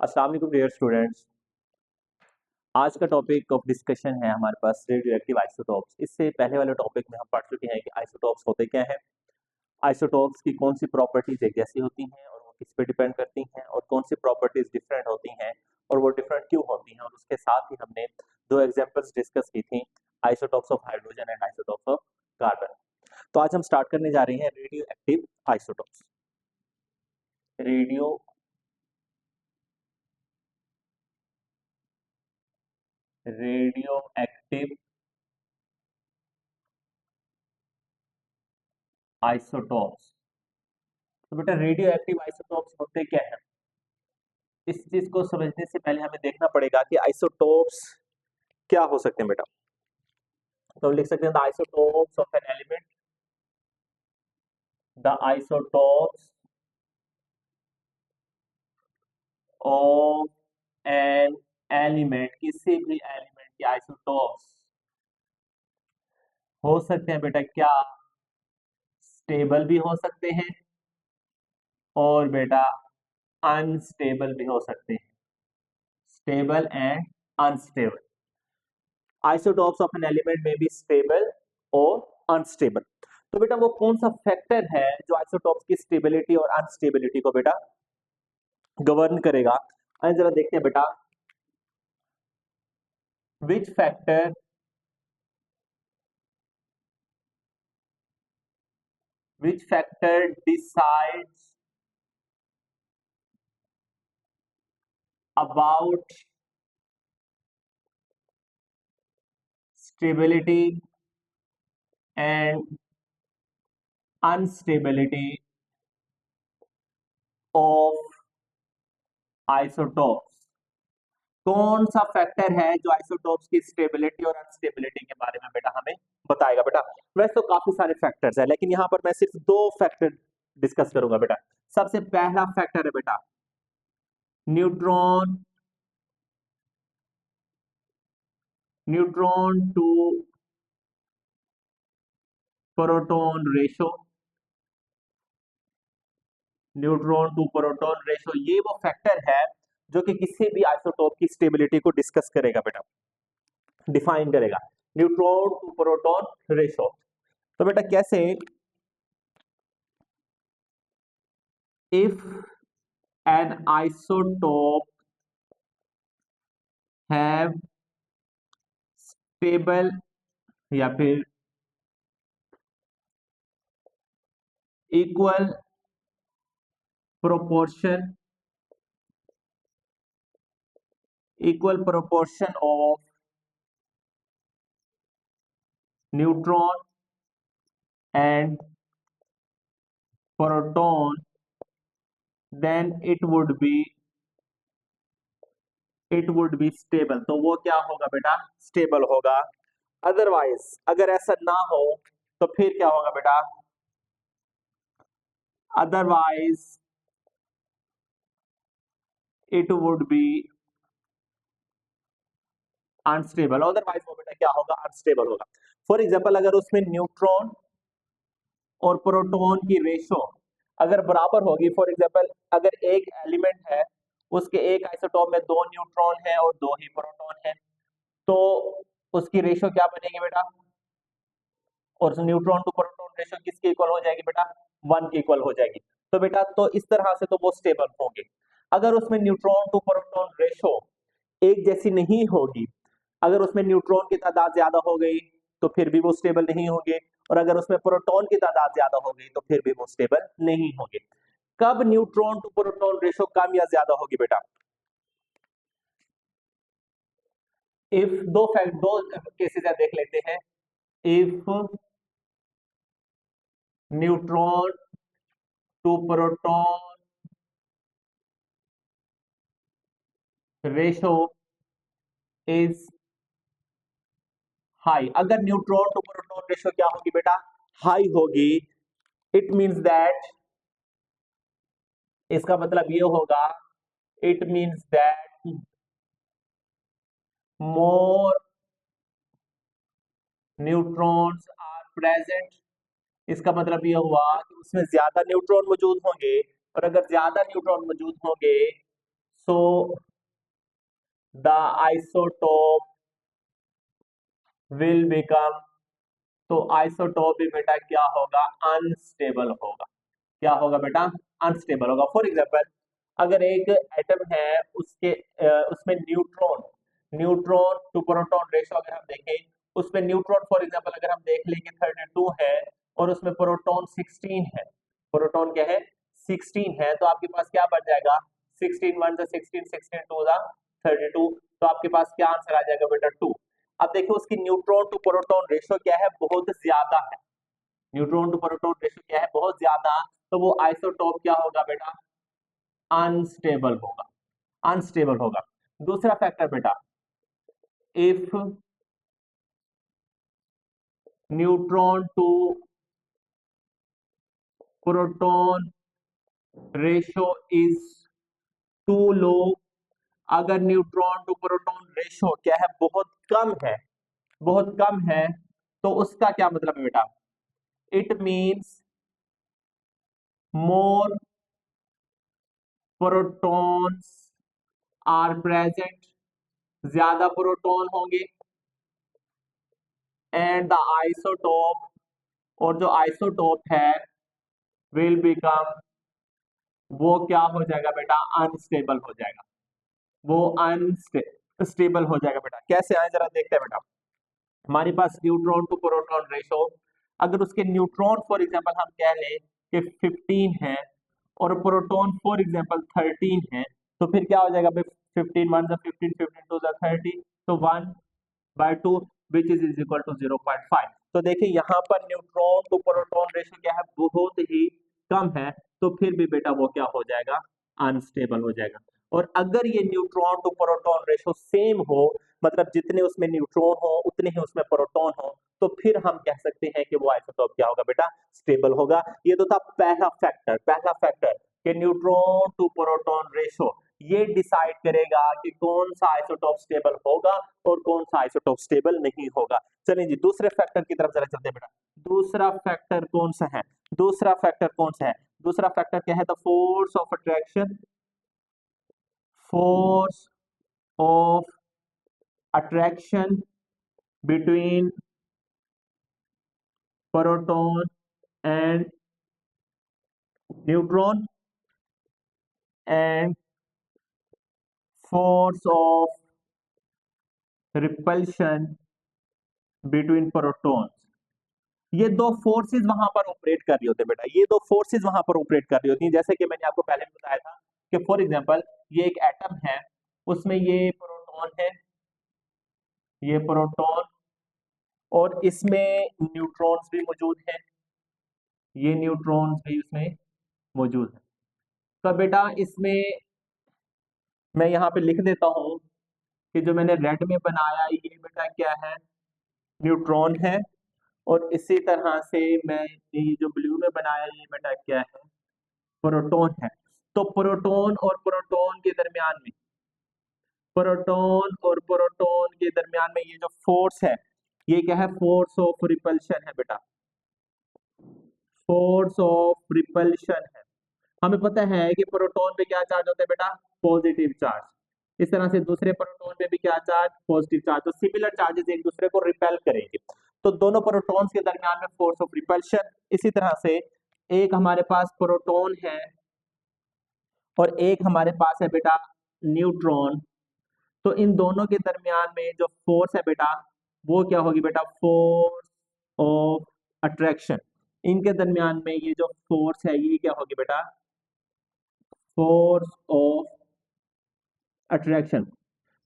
अस्सलाम वालेकुम dear students. आज का टॉपिक ऑफ डिस्कशन है हमारे पास रेडियो एक्टिव आइसोटॉप्स। इससे पहले वाले टॉपिक में हम पढ़ चुके हैं कि आइसोटॉप्स होते क्या हैं, आइसोटॉप्स की कौन सी प्रॉपर्टीज एक जैसी होती हैं और वो किस पे डिपेंड करती हैं, और कौन सी प्रॉपर्टीज डिफरेंट होती हैं और वो डिफरेंट क्यों होती हैं। और उसके साथ ही हमने दो एग्जांपल्स डिस्कस की थी, isotopes of hydrogen and isotopes of carbon. तो आज हम स्टार्ट करने जा रहे हैं radio active isotopes. Radio radio active isotopes. तो बेटा रेडियो एक्टिव आइसोटॉप्स होते क्या है, इस चीज को समझने से पहले हमें देखना पड़ेगा कि आइसोटॉप्स क्या हो सकते हैं बेटा। तो हम लिख सकते हैं the isotopes of an element, the isotopes of an element, किसी भी एलिमेंट के आइसोटॉप्स हो सकते हैं बेटा क्या, स्टेबल भी हो सकते हैं और बेटा अनस्टेबल भी हो सकते हैं, stable and unstable. Isotopes of an element में बी स्टेबल और अनस्टेबल। तो बेटा वो कौन सा फैक्टर है जो आइसोटॉप्स की स्टेबिलिटी और अनस्टेबिलिटी को बेटा गवर्न करेगा। आइए जरा देखते हैं बेटा, which factor decides about stability and unstability of isotopes. कौन सा फैक्टर है जो आइसोटॉप्स की स्टेबिलिटी और अनस्टेबिलिटी के बारे में बेटा हमें बताएगा। बेटा वैसे तो काफी सारे फैक्टर्स है, लेकिन यहां पर मैं सिर्फ दो फैक्टर डिस्कस करूंगा बेटा। सबसे पहला फैक्टर है बेटा neutron to proton ratio. Neutron to proton ratio ये वो फैक्टर है जो कि किसी भी आइसोटोप की स्टेबिलिटी को डिस्कस करेगा बेटा, डिफाइन करेगा। Neutron to proton ratio. तो बेटा कैसे, if an isotope have stable या फिर equal proportion of neutron and proton, then it would be stable. तो वो क्या होगा बेटा, स्टेबल होगा। अदरवाइज अगर ऐसा ना हो तो फिर क्या होगा बेटा, otherwise it would B unstable. Otherwise वो बेटा क्या होगा, अनस्टेबल होगा। फॉर एग्जाम्पल अगर उसमें न्यूट्रॉन और प्रोटॉन की रेशो अगर बराबर होगी, फॉर एग्जाम्पल अगर एक एलिमेंट है उसके एक आइसोटॉप में दो न्यूट्रॉन है और दो ही प्रोटॉन है, तो उसकी रेशो क्या बनेगी बेटा, और न्यूट्रॉन टू प्रोटॉन रेशो किसके इक्वल हो जाएगी बेटा, 1 के इक्वल हो जाएगी। तो बेटा तो इस तरह से तो वो स्टेबल होंगे। अगर उसमें न्यूट्रॉन टू प्रोटॉन रेशो एक जैसी नहीं होगी, अगर उसमें न्यूट्रॉन की तादाद ज्यादा हो गई तो फिर भी वो स्टेबल नहीं होंगे, और अगर उसमें प्रोटॉन की तादाद ज्यादा हो गई तो फिर भी वो स्टेबल नहीं होंगे। कब न्यूट्रॉन टू प्रोटॉन रेशो कम या ज्यादा होगी बेटा, इफ दो केसेस है देख लेते हैं। If neutron to proton ratio is high, अगर न्यूट्रॉन टू प्रोटॉन रेशो क्या होगी बेटा, हाई होगी, इट मींस दैट, इसका मतलब ये होगा, it means that more neutrons are present. इसका मतलब ये हुआ कि उसमें ज्यादा न्यूट्रॉन मौजूद होंगे, और अगर ज्यादा न्यूट्रॉन मौजूद होंगे so the isotope will become, तो आइसोटोप भी बेटा क्या होगा, अनस्टेबल होगा। क्या होगा बेटा, अनस्टेबल होगा। फॉर एग्जांपल अगर एक एटम है, उसके उसमें neutron neutron to proton ratio अगर हम देखें, उसमें न्यूट्रॉन फॉर एग्जांपल अगर हम देख लेंगे 32 है और उसमें प्रोटॉन 16 है, प्रोटॉन क्या है 16 है, तो आपके पास क्या बच जाएगा 16 1 जा 16, 16 2 जा 32, तो आपके पास क्या आंसर आ जाएगा बेटा 2। अब देखिए उसकी न्यूट्रॉन टू प्रोटॉन रेशो क्या है, बहुत ज्यादा है। न्यूट्रॉन टू प्रोटॉन रेशो क्या है, बहुत ज्यादा, तो वो आइसोटोप क्या होगा बेटा, अनस्टेबल होगा, अनस्टेबल होगा। दूसरा फैक्टर बेटा, if neutron to proton ratio is too low, अगर न्यूट्रॉन टू प्रोटॉन रेशो क्या है, बहुत कम है, बहुत कम है, तो उसका क्या मतलब है बेटा, it means more protons are present, ज्यादा प्रोटॉन होंगे, एंड द आइसोटोप, और जो आइसोटोप है विल बिकम, वो क्या हो जाएगा बेटा, अनस्टेबल हो जाएगा, वो अनस्टेबल हो जाएगा बेटा। कैसे आए जरा देखते हैं बेटा। हमारे पास न्यूट्रॉन टू प्रोटॉन रेशो, अगर उसके न्यूट्रॉन फॉर एग्जांपल हम कह लें कि 15 है और प्रोटॉन फॉर एग्जांपल 13 है, तो फिर क्या हो जाएगा भाई, 15 1 जा 15, 15 2 जा 30, तो 1/2 विच इज इक्वल टू 0.5। तो देखिए यहाँ पर न्यूट्रॉन टू प्रोटॉन रेशो क्या है, बहुत ही कम है, तो फिर भी बेटा वो क्या हो जाएगा, अनस्टेबल हो जाएगा। और अगर ये neutron to proton ratio same हो, मतलब जितने उसमें न्यूट्रॉन हो उतने ही उसमें प्रोटॉन हो, तो फिर हम कह सकते हैं कि वो आइसोटोप क्या होगा बेटा, स्टेबल होगा। ये तो था पहला फैक्टर, पहला फैक्टर कि न्यूट्रॉन टू प्रोटॉन रेशो ये डिसाइड करेगा कि कौन सा आइसोटोप स्टेबल होगा और कौन सा आइसोटोप स्टेबल नहीं होगा। चलिए जी दूसरे फैक्टर की तरफ जरा चलते हैं बेटा। दूसरा फैक्टर कौन सा है, दूसरा फैक्टर कौन सा है, दूसरा फैक्टर क्या है, the force of attraction, force of attraction between proton and neutron and force of repulsion between protons. ये दो फोर्सेस वहां पर ऑपरेट कर रही होती है बेटा, ये दो फोर्सेस वहां पर ऑपरेट कर रही होती हैं। जैसे कि मैंने आपको पहले भी बताया था कि फॉर एग्जांपल ये एक एटम है, उसमें ये प्रोटॉन है, ये प्रोटॉन, और इसमें न्यूट्रॉन्स भी मौजूद हैं, ये न्यूट्रॉन्स भी उसमें मौजूद है। तो बेटा इसमें मैं यहाँ पे लिख देता हूँ कि जो मैंने रेड में बनाया ये बेटा क्या है, न्यूट्रॉन है, और इसी तरह से मैं ये जो ब्लू में बनाया ये बेटा क्या है, प्रोटॉन है। तो प्रोटॉन और प्रोटॉन के दरमियान में, प्रोटॉन और प्रोटॉन के दरमियान में ये जो फोर्स है, ये क्या है, फोर्स ऑफ रिपल्शन है बेटा, फोर्स ऑफ रिपल्शन है। हमें पता है कि प्रोटॉन पे क्या चार्ज होता है बेटा, पॉजिटिव चार्ज। इस तरह से दूसरे प्रोटॉन पे भी क्या चार्ज, पॉजिटिव चार्ज। तो सिमिलर चार्जेस एक दूसरे को रिपेल करेंगे, तो दोनों प्रोटॉन्स के दरमियान में फोर्स ऑफ रिपल्शन। इसी तरह से एक हमारे पास प्रोटॉन है और एक हमारे पास है बेटा न्यूट्रॉन, तो इन दोनों के दरमियान में जो फोर्स है बेटा वो क्या होगी बेटा, फोर्स ऑफ अट्रैक्शन। इनके दरमियान में ये जो फोर्स है ये क्या होगी बेटा, फोर्स ऑफ अट्रैक्शन।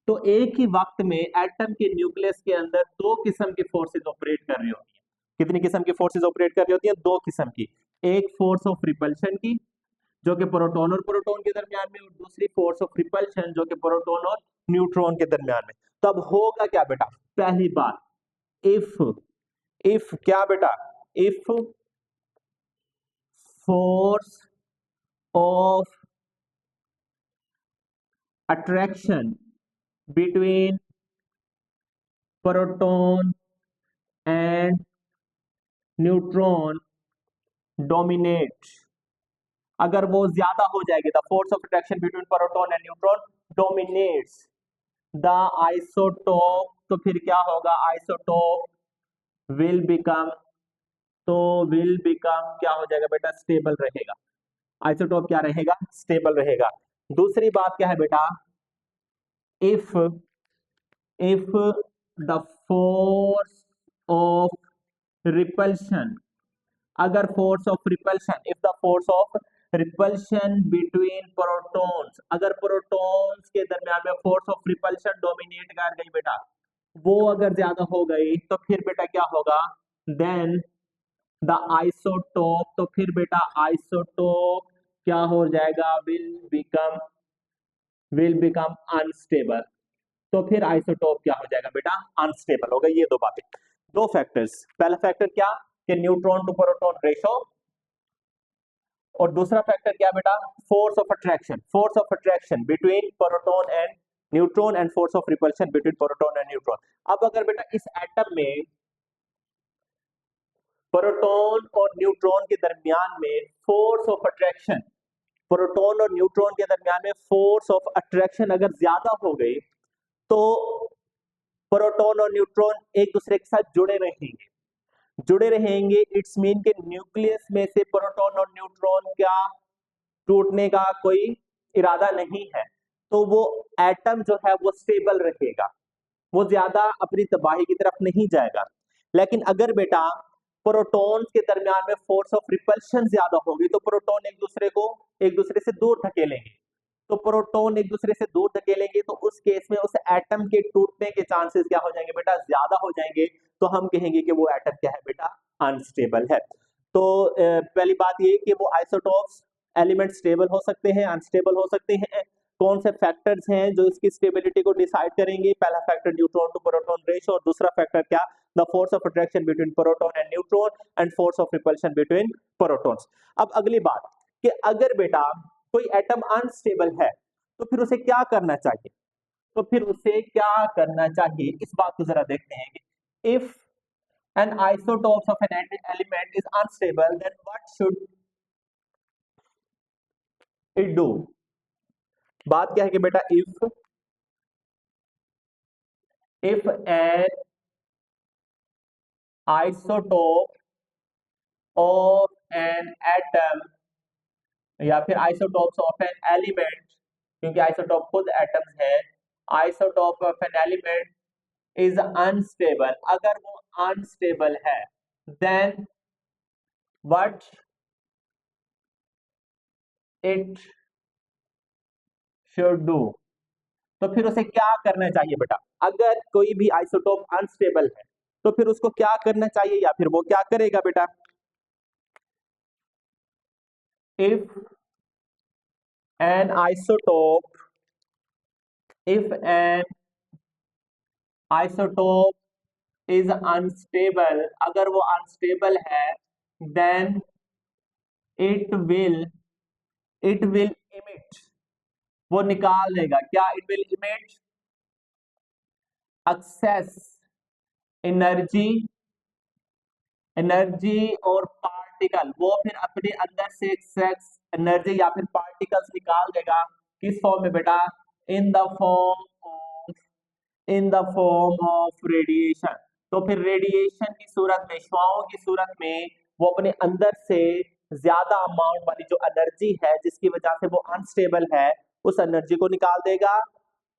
तो एक ही वक्त में एटम के न्यूक्लियस के अंदर दो किस्म की फोर्सेस ऑपरेट कर रही होती हैं। कितनी किस्म की फोर्सेस ऑपरेट कर रही होती हैं, दो किस्म की। एक फोर्स ऑफ रिपल्शन की जो कि प्रोटॉन और प्रोटॉन के दरमियान में, और दूसरी फोर्स ऑफ रिपल्शन जो कि प्रोटॉन और न्यूट्रॉन के दरमियान में। तब होगा क्या बेटा, पहली बात, इफ क्या बेटा, if force of attraction between proton and neutron dominate अगर वो ज्यादा हो जाएगी, the force of attraction between proton and neutron dominates the isotope, तो फिर क्या होगा, आइसोटोप विल बिकम, तो विल बिकम क्या हो जाएगा बेटा, स्टेबल रहेगा। आइसोटोप क्या रहेगा, स्टेबल रहेगा। दूसरी बात क्या है बेटा, if if the force of repulsion, अगर force of repulsion, if the force of repulsion between protons, अगर प्रोटॉन्स के दरमियान में फोर्स ऑफ रिपल्शन डोमिनेट कर गई बेटा, वो अगर ज्यादा हो गई, तो फिर बेटा क्या होगा, देन द आइसोटोप, तो फिर बेटा आइसोटोप क्या हो जाएगा, विल बिकम अनस्टेबल। तो फिर आइसोटोप क्या हो जाएगा बेटा, अनस्टेबल होगा। ये दो बातें, दो फैक्टर्स, पहला फैक्टर क्या कि न्यूट्रॉन टू प्रोटॉन रेशो, और दूसरा फैक्टर क्या बेटा, force of attraction between proton and neutron and force of repulsion between proton and neutron. अब अगर बेटा इस एटम में प्रोटॉन और न्यूट्रॉन के दरमियान में फोर्स ऑफ अट्रैक्शन, प्रोटॉन और न्यूट्रॉन के दरमियान में फोर्स ऑफ अट्रैक्शन अगर ज्यादा हो गई, तो प्रोटॉन और न्यूट्रॉन एक दूसरे के साथ जुड़े रहेंगे। इट्स मीन के न्यूक्लियस में से प्रोटॉन और न्यूट्रॉन का टूटने का कोई इरादा नहीं है, तो वो एटम जो है वो स्टेबल रहेगा, वो ज्यादा अपनी तबाही की तरफ नहीं जाएगा। लेकिन अगर बेटा प्रोटॉन के दरमियान में फोर्स ऑफ रिपल्शन ज्यादा होगी, तो प्रोटॉन एक दूसरे से दूर धकेलेंगे, तो प्रोटॉन एक दूसरे से दूर धकेलेंगे, तो उस केस में उस एटम के टूटने के चांसेस क्या हो जाएंगे बेटा, ज्यादा हो जाएंगे। तो हम कहेंगे कि वो एटम क्या है बेटा, अनस्टेबल है। तो पहली बात ये कि वो आइसोटोप्स एलिमेंट स्टेबल हो सकते हैं, अनस्टेबल हो सकते हैं। कौन से फैक्टर्स हैं जो इसकी स्टेबिलिटी को डिसाइड करेंगे, पहला factor neutron to proton ratio, और दूसरा फैक्टर क्या, the force of attraction between proton and neutron and force of repulsion between protons. अब अगली बात कि अगर बेटा कोई एटम अनस्टेबल है, तो फिर उसे क्या करना चाहिए, तो फिर उसे क्या करना चाहिए, इस बात को जरा देखते हैं कि if an isotopes of an element is unstable, then what should it do? बात क्या है कि बेटा if an isotope of an atom, या फिर isotopes of an element, क्योंकि आइसोटोप खुद एटम्स है, isotope of an element is unstable, अगर वो अनस्टेबल है, then what it should do, तो फिर उसे क्या करना चाहिए बेटा। अगर कोई भी आइसोटोप अनस्टेबल है, तो फिर उसको क्या करना चाहिए, या फिर वो क्या करेगा बेटा, if an isotope if an isotope is unstable, अगर वो अनस्टेबल है, देन इट विल इमिट, वो निकाल देगा क्या, it will emit excess energy और पार्टिकल, वो फिर अपने अंदर से एक्सेस एनर्जी या फिर पार्टिकल्स निकाल देगा, किस फॉर्म में बेटा, in the form of radiation. तो फिर रेडिएशन की सूरत में, शुआओं की सूरत में, वो अपने अंदर से ज्यादा अमाउंट वाली जो एनर्जी है जिसकी वजह से वो अनस्टेबल है, उस एनर्जी को निकाल देगा,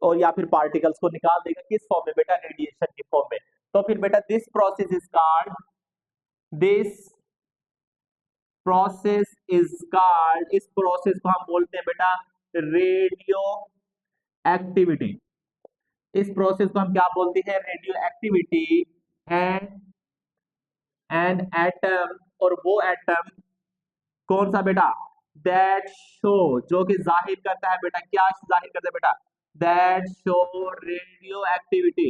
और या फिर पार्टिकल्स को निकाल देगा, किस फॉर्म में बेटा, रेडिएशन की फॉर्म में। तो फिर बेटा दिस प्रोसेस इज कॉल्ड, इस प्रोसेस को हम बोलते हैं बेटा रेडियो एक्टिविटी। इस प्रोसेस को हम क्या बोलते हैं, रेडियो एक्टिविटी। एंड एटम, और वो एटम कौन सा बेटा, दैट शो, जो कि जाहिर करता है बेटा, क्या जाहिर करता है बेटा, दैट शो रेडियो एक्टिविटी,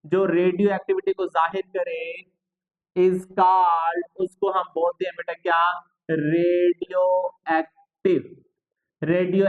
जो रेडियो एक्टिविटी को जाहिर करे, इज कॉल्ड, उसको हम बोलते हैं बेटा क्या, रेडियो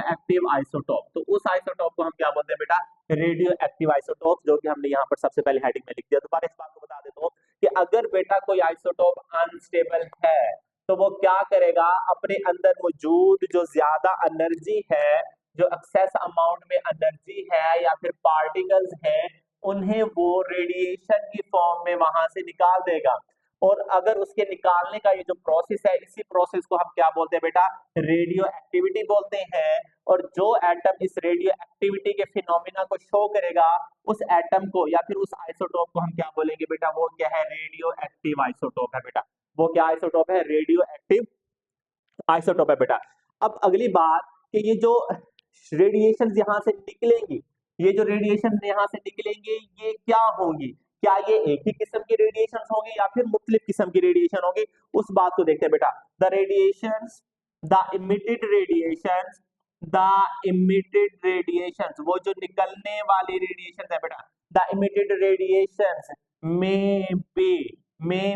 एक्टिव आइसोटोप। तो उस आइसोटोप को हम क्या बोलते हैं बेटा, रेडियो एक्टिव आइसोटोप, जो कि हमने यहाँ पर सबसे पहले हेडिंग में लिख दिया। दोबारा इस बात को बता देता हूँ कि अगर बेटा कोई आइसोटोप अनस्टेबल है, तो वो क्या करेगा, अपने अंदर मौजूद जो ज्यादा एनर्जी है, जो एक्सेस अमाउंट में एनर्जी है या फिर पार्टिकल्स हैं, उन्हें वो रेडिएशन की फॉर्म में वहां से निकाल देगा। और अगर उसके निकालने का ये जो प्रोसेस है, इसी प्रोसेस को हम क्या बोलते हैं बेटा, रेडियो एक्टिविटी बोलते हैं। और जो एटम इस रेडियो एक्टिविटी के फिनोमिना को शो करेगा, उस एटम को या फिर उस आइसोटोप को हम क्या बोलेंगे बेटा, वो क्या है, रेडियो एक्टिव आइसोटोप है बेटा। वो क्या आइसोटोप है, रेडियो एक्टिव आइसोटोप है बेटा। अब अगली बात कि ये जो रेडिएशन यहाँ से निकलेंगी, ये जो रेडिएशन यहाँ से निकलेंगे ये क्या होंगी, क्या ये एक ही किस्म की रेडिएशन होंगी या फिर मुख्तलिफ किस्म की रेडिएशन होंगी, उस बात को देखते हैं बेटा। The radiations, the emitted radiations, the emitted radiations, वो जो निकलने वाली रेडिएशन है बेटा, the emitted radiations may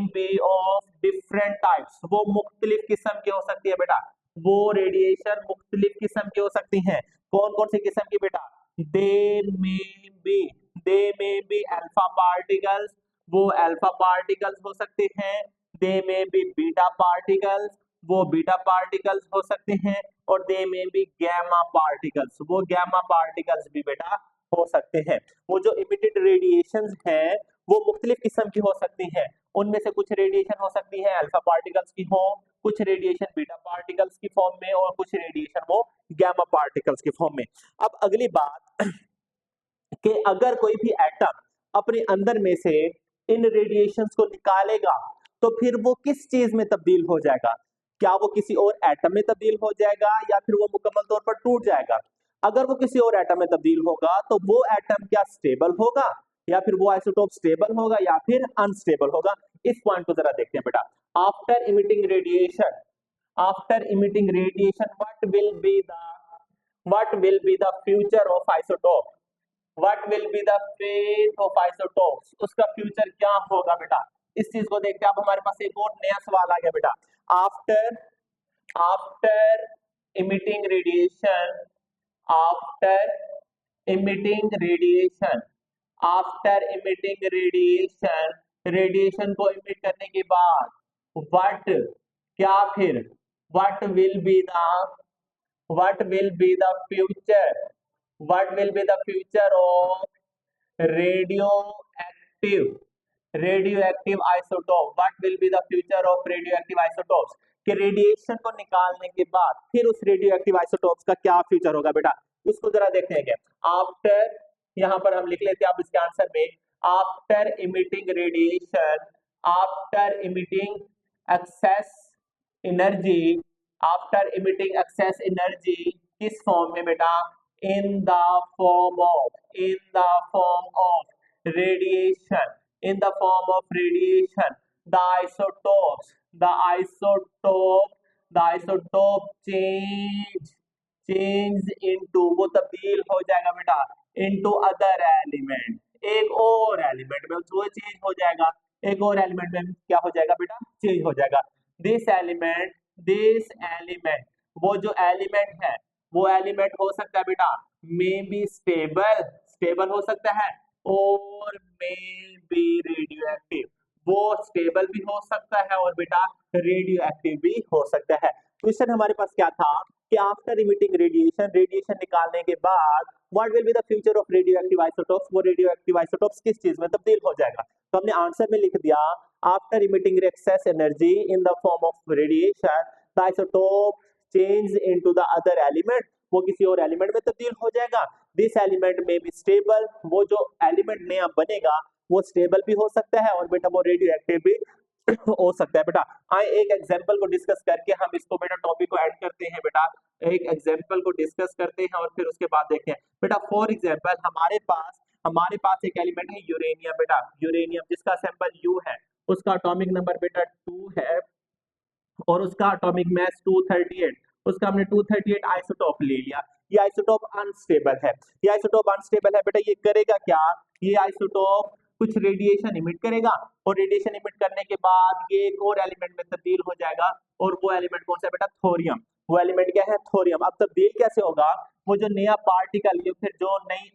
be of different types, वो मुख्तलिफ किस्म की हो सकती है बेटा। वो रेडिएशन मुख्तलिफ किस्म की हो सकती हैं। कौन कौन सी किस्म की बेटा, दे मे बी अल्फा पार्टिकल्स, वो अल्फा पार्टिकल्स हो सकते हैं। दे मे बी बीटा पार्टिकल्स, वो बीटा पार्टिकल्स हो सकते हैं। और दे मे बी गैमा पार्टिकल्स, वो गैमा पार्टिकल्स भी बेटा हो सकते हैं। वो जो इमिटेड रेडिएशंस हैं वो मुख्तलिफ किस्म की हो सकती हैं। उनमें से कुछ रेडिएशन हो सकती है अल्फा पार्टिकल्स की हो, कुछ रेडिएशन बीटा पार्टिकल्स की फॉर्म में, और कुछ रेडिएशन वो गैमा पार्टिकल्स की फॉर्म में। अब अगली बात कि अगर कोई भी एटम अपने अंदर में से इन रेडिएशंस को निकालेगा तो फिर वो किस चीज में तब्दील हो जाएगा, क्या वो किसी और एटम में तब्दील हो जाएगा या फिर वो मुकम्मल तौर पर टूट जाएगा। अगर वो किसी और एटम में तब्दील होगा तो वो एटम क्या स्टेबल होगा, या फिर वो आइसोटोप स्टेबल होगा या फिर अनस्टेबल होगा। इस पॉइंट को जरा देखते हैं बेटा। After emitting radiation, after emitting radiation what will be the future of isotope, what will be the fate of isotopes, उसका फ्यूचर क्या होगा बेटा। इस चीज को देखते हैं। अब हमारे पास एक और नया सवाल आ गया बेटा। After after emitting radiation, after emitting radiation, after emitting radiation, radiation को इमिट करने के बाद व्हाट, क्या फिर, what will be the, what will be the future, what will be the future of radioactive isotope, what will be the future of radioactive isotopes, कि radiation को निकालने के बाद फिर उस रेडियोएक्टिव आइसोटोप्स का क्या फ्यूचर होगा बेटा, उसको जरा देखते हैं। क्या आफ्टर, यहां पर हम लिख लेते हैं आप इसके आंसर में, after emitting radiation, after emitting excess energy, after emitting excess energy, किस फॉर्म में बेटा, in the form of, in the form of radiation, in the form of radiation, the isotopes, the isotope, the isotope change into, वो तब्दील हो जाएगा बेटा into other element, एक और एलिमेंट में वो चेंज हो जाएगा, एक और एलिमेंट में क्या हो जाएगा बेटा, चेंज हो जाएगा। दिस एलिमेंट, दिस एलिमेंट, वो जो एलिमेंट है वो एलिमेंट हो सकता है बेटा मे बी स्टेबल, स्टेबल हो सकता है, और मे बी रेडियो एक्टिव, वो स्टेबल भी हो सकता है और बेटा रेडियो एक्टिव भी हो सकता है। क्वेश्चन हमारे पास क्या था कि आफ्टर इमिटिंग रेडिएशन, रेडिएशन निकालने के बाद what will be the future of radioactive isotopes, वो रेडियोएक्टिव आइसोटोप्स किस चीज में तब्दील हो जाएगा। तो हमने आंसर में लिख दिया after emitting excess energy in the form of radiation, the isotope change into the other element, वो किसी और एलिमेंट में तब्दील हो जाएगा। दिस एलिमेंट में बी स्टेबल, वो जो एलिमेंट नया बनेगा वो स्टेबल भी हो सकता है और बेटा वो रेडियोएक्टिव भी हो सकता है बेटा। आए एक एग्जांपल को डिस्कस करके हम इसको बेटा टॉपिक को ऐड करते हैं बेटा, एक एग्जांपल को डिस्कस करते हैं और फिर उसके बाद देखते हैं बेटा। फॉर एग्जांपल हमारे पास एक एलिमेंट है यूरेनियम बेटा, यूरेनियम जिसका सिंबल यू है, उसका एटॉमिक नंबर बेटा 2 है और उसका एटॉमिक मास 238, उसका हमने 238 आइसोटोप ले लिया। ये आइसोटोप अनस्टेबल है, ये आइसोटोप अनस्टेबल है बेटा। ये करेगा क्या, ये आइसोटोप कुछ रेडिएशन इमिट करेगा और रेडिएशन इमिट करने के बाद ये एक और एलिमेंट में तब्दील हो जाएगा और वो एलिमेंट कौन सा है बेटा, थोरियम। वो एलिमेंट क्या है, थोरियम। अब तब्दील कैसे होगा, वो जो नया पार्टिकल या फिर जो नई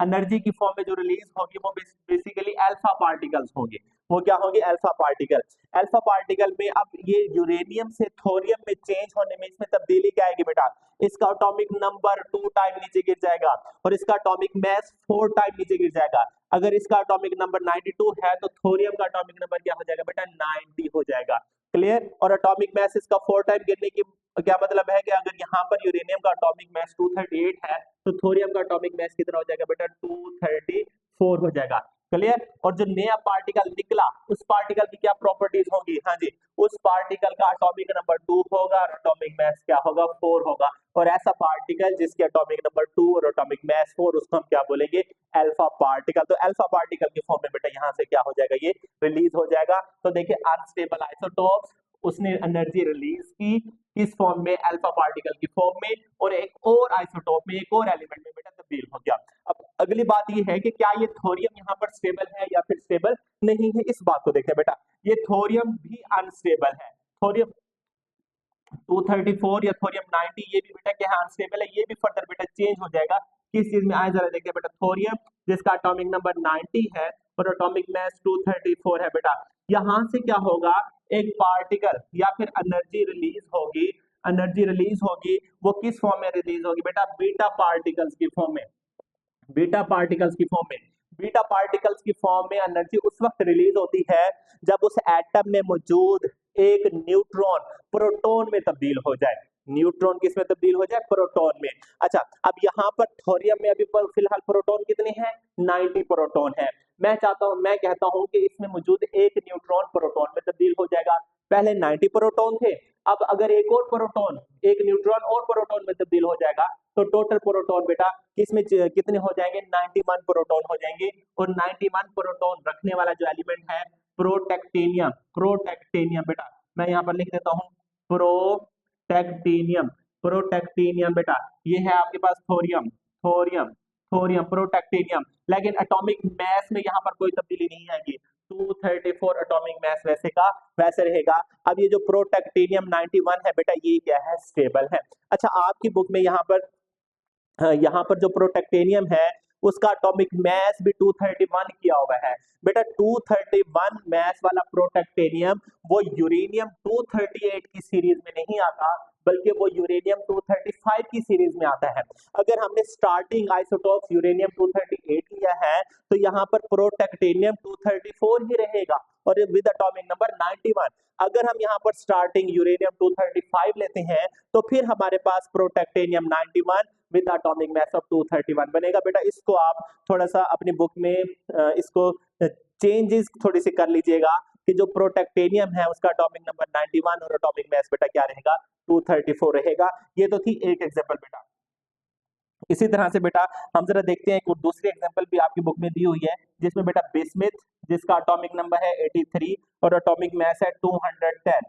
एनर्जी की फॉर्म में जो रिलीज होगी वो बेसिकली अल्फा पार्टिकल्स होंगे। वो क्या होंगे, अल्फा पार्टिकल। अल्फा पार्टिकल में अब ये यूरेनियम से थोरियम में चेंज होने में इसमें तब्दीली क्या आएगी बेटा, इसका एटॉमिक नंबर 2 टाइम नीचे गिर जाएगा और इसका एटॉमिक मास 4 टाइम नीचे गिर जाएगा। अगर इसका एटॉमिक नंबर 92 है तो थोरियम का एटॉमिक नंबर क्या हो जाएगा बेटा, 90 हो जाएगा। क्लियर। और एटॉमिक मास इसका 4 टाइम गिरने की क्या मतलब है कि अगर यहाँ पर यूरेनियम का एटॉमिक मास 238 है तो थोरियम का एटॉमिक मास कितना हो जाएगा बेटा, 234 हो जाएगा। क्लियर। और जो नया पार्टिकल निकला उस पार्टिकल की क्या प्रॉपर्टीज होंगी, हाँ जी, उस पार्टिकल का एटॉमिक नंबर 2 होगा और एटॉमिक मास क्या होगा, 4 होगा। और ऐसा पार्टिकल जिसके एटॉमिक नंबर 2 और एटॉमिक मास 4 उसको हम क्या बोलेंगे, अल्फा पार्टिकल। तो अल्फा पार्टिकल के फॉर्म में बेटा यहाँ से क्या हो जाएगा, ये रिलीज हो जाएगा। तो देखिए अनस्टेबल आइसोटोप उसने एनर्जी रिलीज की किस फॉर्म में, अल्फा पार्टिकल की फॉर्म में, और एक और आइसोटोप में, एक और एलिमेंट में बेटा तब्दील हो गया। अब अगली बात ये है कि क्या ये थोरियम यहाँ पर स्टेबल है या फिर स्टेबल नहीं है, इस बात को देखते हैं बेटा। ये थोरियम भी अनस्टेबल है, थोरियम 234 या थोरियम 90 ये भी बेटा क्या है, अनस्टेबल है। ये भी फर्दर बेटा चेंज हो जाएगा किस चीज में, आए जरा देखिए बेटा। थोरियम जिसका एटॉमिक नंबर 90 है और एटॉमिक मास 234 है बेटा, यहां से क्या होगा, एक पार्टिकल या फिर एनर्जी रिलीज होगी। एनर्जी रिलीज होगी वो किस फॉर्म में रिलीज होगी बेटा, बीटा पार्टिकल्स की फॉर्म में। बीटा पार्टिकल्स की फॉर्म में, बीटा पार्टिकल्स की फॉर्म में एनर्जी उस वक्त रिलीज होती है जब उस एटम में मौजूद एक न्यूट्रॉन प्रोटॉन में तब्दील हो जाए। न्यूट्रॉन किस में तब्दील हो जाए, प्रोटॉन में। अच्छा, अब यहाँ पर थोरियम में अभी फिलहाल प्रोटॉन कितने हैं, 90 प्रोटॉन है। मैं कहता हूं कि इसमें मौजूद एक न्यूट्रॉन प्रोटॉन में तब्दील हो जाएगा। पहले 90 प्रोटॉन थे, अब अगर एक और प्रोटॉन, एक न्यूट्रॉन और प्रोटॉन में तब्दील हो जाएगा तो टोटल प्रोटॉन बेटा किसमें कितने हो जाएंगे, 91 प्रोटॉन हो जाएंगे। और 91 प्रोटॉन रखने वाला जो एलिमेंट है प्रोटेक्टेनियम, प्रोटेक्टेनियम बेटा मैं यहाँ पर लिख देता हूँ, प्रोटेक्टेनियम, प्रोटेक्टेनियम बेटा ये है आपके पास थोरियम, थोरियम, थोरियम, प्रोटेक्टेनियम। लेकिन एटॉमिक मास में यहाँ पर कोई तब्दीली नहीं आएगी, 234 एटॉमिक मास वैसे का वैसे रहेगा। अब ये जो प्रोटेक्टेनियम 91 है बेटा ये क्या है, स्टेबल है। अच्छा, आपकी बुक में यहाँ पर जो प्रोटेक्टेनियम है उसका एटॉमिक मास भी 231 किया हुआ है बेटा। 231 मास वाला प्रोटेक्टेनियम वो यूरेनियम 238 की सीरीज में नहीं आता, बल्कि वो यूरेनियम 235 की सीरीज में आता है। अगर हमने स्टार्टिंग आइसोटोप्स यूरेनियम 238 लिया है तो यहाँ पर प्रोटेक्टेनियम 234 ही रहेगा और विद एटॉमिक नंबर 91। अगर हम यहाँ पर स्टार्टिंग यूरेनियम 235 लेते हैं तो फिर हमारे पास प्रोटेक्टेनियम 91 विद एटॉमिक मास ऑफ 231 बनेगा बेटा। इसको आप थोड़ा सा अपनी बुक में इसको चेंजेस थोड़ी सी कर लीजिएगा कि जो प्रोटेक्टेनियम है उसका एटॉमिक नंबर 91 और एटॉमिक मास बेटा क्या रहेगा, 234 रहेगा। ये तो थी एक एग्जांपल बेटा। इसी तरह से बेटा हम जरा देखते हैं एक दूसरी एग्जांपल भी आपकी बुक में दी हुई है जिसमें बेटा बिस्मिथ जिसका एटॉमिक नंबर है 83 और एटॉमिक मास है 210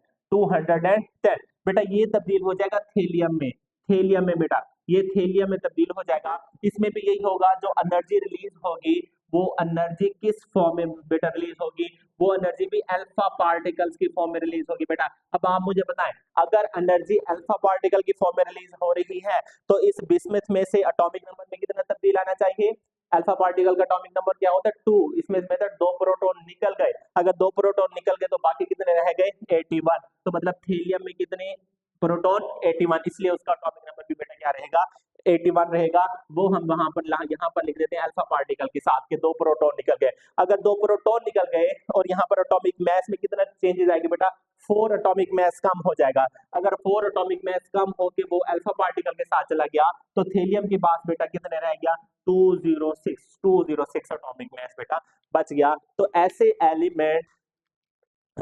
बेटा ये तब्दील हो जाएगा थेलियम में, थेलियम में बेटा ये थेलियम में तब्दील हो जाएगा। इसमें भी यही होगा, जो एनर्जी रिलीज होगी वो एनर्जी किस फॉर्म में बेटा रिलीज होगी, वो एनर्जी भी अल्फा पार्टिकल्स की फॉर्म में रिलीज होगी बेटा। अब आप मुझे बताएं, अगर एनर्जी अल्फा पार्टिकल की फॉर्म में रिलीज हो रही है तो इस बिस्मिथ में से एटॉमिक नंबर में कितना तब्दील आना चाहिए, अल्फा पार्टिकल का एटॉमिक नंबर क्या होता है 2, इसमें से 2 प्रोटॉन निकल गए। अगर 2 प्रोटॉन निकल गए तो बाकी कितने रह गए, 81। तो मतलब थीलियम में कितने प्रोटॉन, 81, इसलिए उसका एटॉमिक नंबर भी बेटा क्या रहेगा, 81 रहेगा। वो हम वहां पर यहाँ पर लिख देते हैं अल्फा पार्टिकल के साथ के 2 प्रोटॉन निकल गए। अगर 2 प्रोटॉन निकल गए और यहाँ पर एटॉमिक मास में कितना चेंजेस आएगी बेटा, 4 एटॉमिक मास कम हो जाएगा। अगर 4 एटॉमिक मास कम होके वो अल्फा पार्टिकल के साथ चला गया तो थीलियम के पास बेटा कितने रह गया, 206 एटॉमिक मास बेटा बच गया। तो ऐसे एलिमेंट,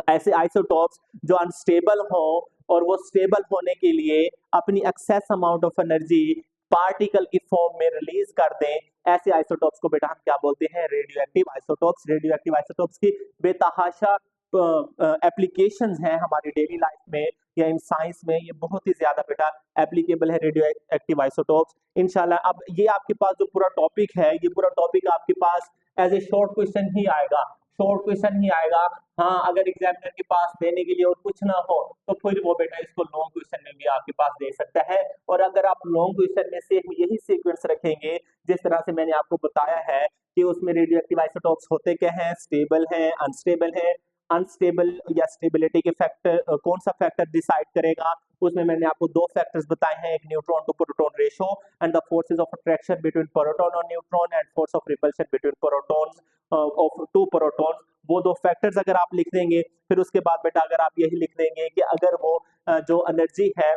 ऐसे आइसोटॉप्स जो अनस्टेबल हो और वो स्टेबल होने के लिए अपनी excess amount of energy particle की फॉर्म में रिलीज कर दें, ऐसे आइसोटॉप्स को बेटा हम क्या बोलते हैं, रेडियोएक्टिव आइसोटॉप्स। रेडियोएक्टिव आइसोटॉप्स की बेतहाशा एप्लीकेशंस हैं हमारी डेली लाइफ में या इन साइंस में, ये बहुत ही ज्यादा बेटा एप्लीकेबल है रेडियो एक्टिव आइसोटॉप्स। इंशाल्लाह अब ये आपके पास जो पूरा टॉपिक है, ये पूरा टॉपिक आपके पास एज ए शॉर्ट क्वेश्चन ही आएगा। शॉर्ट क्वेश्चन ही आएगा। हाँ, अगर एग्जामिनर के पास देने के लिए और कुछ ना हो तो फिर वो बेटा इसको लॉन्ग क्वेश्चन में भी आपके पास दे सकता है। और अगर आप लॉन्ग क्वेश्चन में सेम यही सीक्वेंस रखेंगे जिस तरह से मैंने आपको बताया है कि उसमें रेडियोएक्टिव आइसोटोप्स होते क्या हैं, स्टेबल हैं, अनस्टेबल हैं, अनस्टेबल या स्टेबिलिटी के फैक्टर कौन सा फैक्टर डिसाइड करेगा, उसमें मैंने आपको दो फैक्टर्स बताए हैं, एक neutron to proton ratio and the forces of attraction between proton और neutron and force of repulsion between protons of two protons. वो दो फैक्टर्स अगर आप लिख देंगे, फिर उसके बाद बेटा अगर आप यही लिख देंगे कि अगर वो जो एनर्जी है,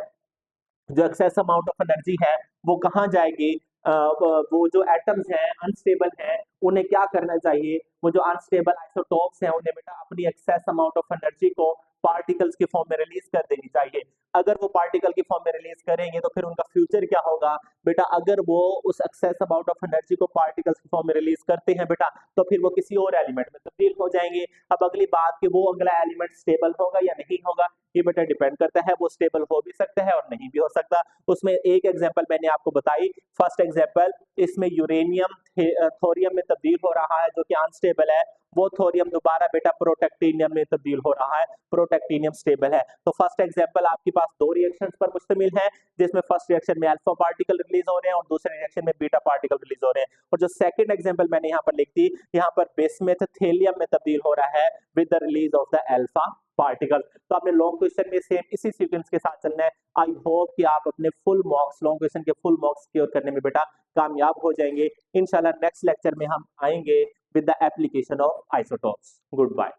जो एक्सेस अमाउंट ऑफ एनर्जी है वो कहाँ जाएगी, वो जो एटम्स हैं अनस्टेबल हैं उन्हें क्या करना चाहिए, वो जो अनस्टेबल आइसोटोप्स हैं उन्हें बेटा अपनी एक्सेस अमाउंट ऑफ एनर्जी को पार्टिकल्स के फॉर्म में रिलीज कर देनी चाहिए। अगर वो पार्टिकल की फॉर्म में रिलीज करेंगे तो फिर उनका फ्यूचर क्या होगा बेटा, अगर वो उस एक्सेस अमाउंट ऑफ एनर्जी को पार्टिकल्स की फॉर्म में रिलीज करते हैं बेटा तो फिर वो किसी और एलिमेंट में तब्दील हो जाएंगे। अब अगली बात कि वो अगला एलिमेंट स्टेबल होगा या नहीं होगा, ये बेटा डिपेंड करता है, वो स्टेबल हो भी सकता है और नहीं भी हो सकता। उसमें एक एग्जांपल मैंने आपको बताई, फर्स्ट एग्जांपल, इसमें यूरेनियम थोरियम में तब्दील हो रहा है जो कि अनस्टेबल है, वो थोरियम दोबारा बेटा प्रोटेक्टिनियम में तब्दील हो रहा है, प्रोटेक्टिनियम स्टेबल है। तो फर्स्ट एग्जांपल आपके पास दो रिएक्शंस पर मुश्तमिल है, जिसमें फर्स्ट रिएक्शन में अल्फा पार्टिकल रिलीज हो रहे हैं और दूसरे रिएक्शन में बीटा पार्टिकल रिलीज हो रहे हैं। और जो सेकंड एग्जांपल मैंने यहाँ पर लिख दी, यहाँ पर बिस्मथ थेलियम में तब्दील हो रहा है with the release of the alpha particle. तो आपने लॉन्ग क्वेश्चन में सेम इसी सीक्वेंस के साथ चलना है। आई होप कि आप अपने फुल मार्क्स, लॉन्ग क्वेश्चन के फुल मार्क्स सिक्योर करने में बेटा कामयाब हो जाएंगे। इंशाल्लाह नेक्स्ट लेक्चर में हम आएंगे with the application of isotopes. Goodbye.